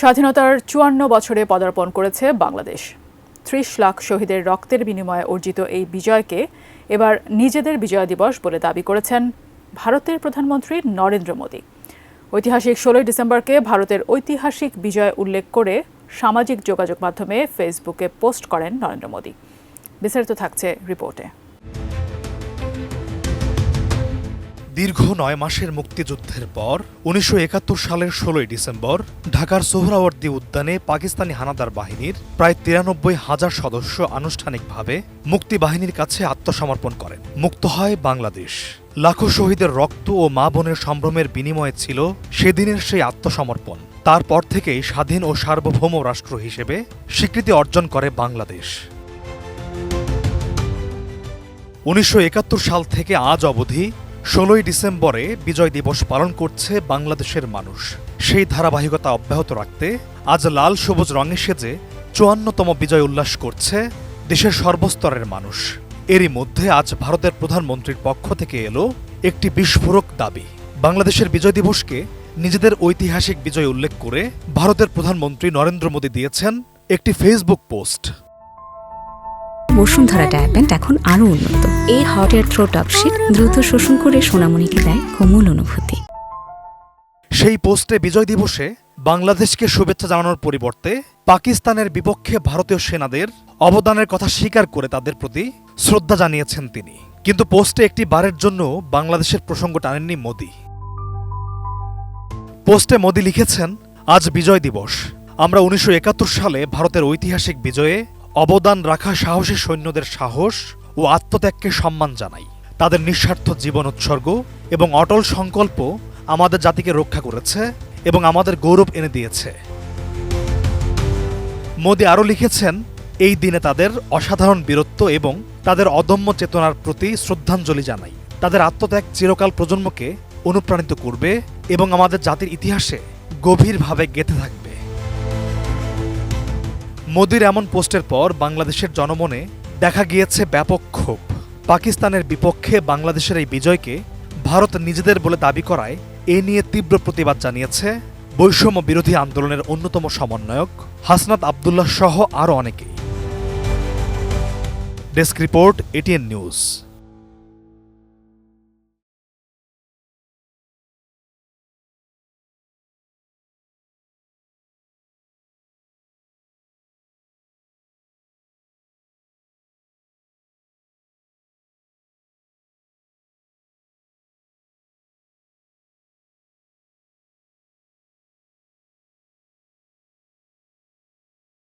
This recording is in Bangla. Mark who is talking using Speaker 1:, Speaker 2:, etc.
Speaker 1: স্বাধীনতার ৫৪ বছরে পদার্পণ করেছে বাংলাদেশ। ৩০ লাখ শহীদের রক্তের বিনিময়ে অর্জিত এই বিজয়কে এবার নিজেদের বিজয় দিবস বলে দাবি করেছেন ভারতের প্রধানমন্ত্রী নরেন্দ্র মোদি। ঐতিহাসিক ১৬ ডিসেম্বরকে ভারতের ঐতিহাসিক বিজয় উল্লেখ করে সামাজিক যোগাযোগ মাধ্যমে ফেসবুকে পোস্ট করেন নরেন্দ্র মোদি। বিস্তারিত থাকছে রিপোর্টে।
Speaker 2: দীর্ঘ ৯ মাসের মুক্তিযুদ্ধের পর ১৯৭১ সালের ১৬ ডিসেম্বর ঢাকার সোহরাওয়ার্দী উদ্যানে পাকিস্তানি হানাদার বাহিনীর প্রায় ৯৩,০০০ সদস্য আনুষ্ঠানিকভাবে মুক্তিবাহিনীর কাছে আত্মসমর্পণ করেন। মুক্ত হয় বাংলাদেশ। লাখো শহীদের রক্ত ও মা বোনের সম্ভ্রমের বিনিময়ে ছিল সেদিনের সেই আত্মসমর্পণ। তারপর থেকেই স্বাধীন ও সার্বভৌম রাষ্ট্র হিসেবে স্বীকৃতি অর্জন করে বাংলাদেশ। ১৯৭১ সাল থেকে আজ অবধি ১৬ ডিসেম্বরে বিজয় দিবস পালন করছে বাংলাদেশের মানুষ। সেই ধারাবাহিকতা অব্যাহত রাখতে আজ লাল সবুজ রঙে সেজে ৫৪তম বিজয় উল্লাস করছে দেশের সর্বস্তরের মানুষ। এরই মধ্যে আজ ভারতের প্রধানমন্ত্রীর পক্ষ থেকে এলো একটি বিস্ফোরক দাবি। বাংলাদেশের বিজয় দিবসকে নিজেদের ঐতিহাসিক বিজয় উল্লেখ করে ভারতের প্রধানমন্ত্রী নরেন্দ্র মোদি দিয়েছেন একটি ফেসবুক পোস্ট।
Speaker 3: বসুন্ধরা ডায়াপেন্ট এখন আরও উন্নত। এই হট এয়ার থ্রো টপশিট দ্রুত শোষণ করে সোনামণিকে দেয় কোমল অনুভূতি।
Speaker 2: সেই পোস্টে বিজয় দিবসে বাংলাদেশকে শুভেচ্ছা জানানোর পরিবর্তে পাকিস্তানের বিপক্ষে ভারতীয় সেনাদের অবদানের কথা স্বীকার করে তাদের প্রতি শ্রদ্ধা জানিয়েছেন তিনি। কিন্তু পোস্টে একটি বারের জন্য বাংলাদেশের প্রসঙ্গ টানেননি মোদি। পোস্টে মোদি লিখেছেন, আজ বিজয় দিবস। আমরা ১৯৭১ সালে ভারতের ঐতিহাসিক বিজয়ে অবদান রাখা সাহসী সৈন্যদের সাহস ও আত্মত্যাগকে সম্মান জানাই। তাদের নিঃস্বার্থ জীবন উৎসর্গ এবং অটল সংকল্প আমাদের জাতিকে রক্ষা করেছে এবং আমাদের গৌরব এনে দিয়েছে। মোদি আরও লিখেছেন, এই দিনে তাদের অসাধারণ বীরত্ব এবং তাদের অদম্য চেতনার প্রতি শ্রদ্ধাঞ্জলি জানাই। তাদের আত্মত্যাগ চিরকাল প্রজন্মকে অনুপ্রাণিত করবে এবং আমাদের জাতির ইতিহাসে গভীরভাবে গেঁথে থাকবে। মোদির এমন পোস্টের পর বাংলাদেশের জনমনে দেখা গিয়েছে ব্যাপক ক্ষোভ। পাকিস্তানের বিপক্ষে বাংলাদেশের এই বিজয়কে ভারত নিজেদের বলে দাবি করায় এ নিয়ে তীব্র প্রতিবাদ জানিয়েছে বৈষম্য বিরোধী আন্দোলনের অন্যতম সমন্বয়ক হাসনাত আবদুল্লাহ সহ আরও অনেকেই। Desk report, ATN news.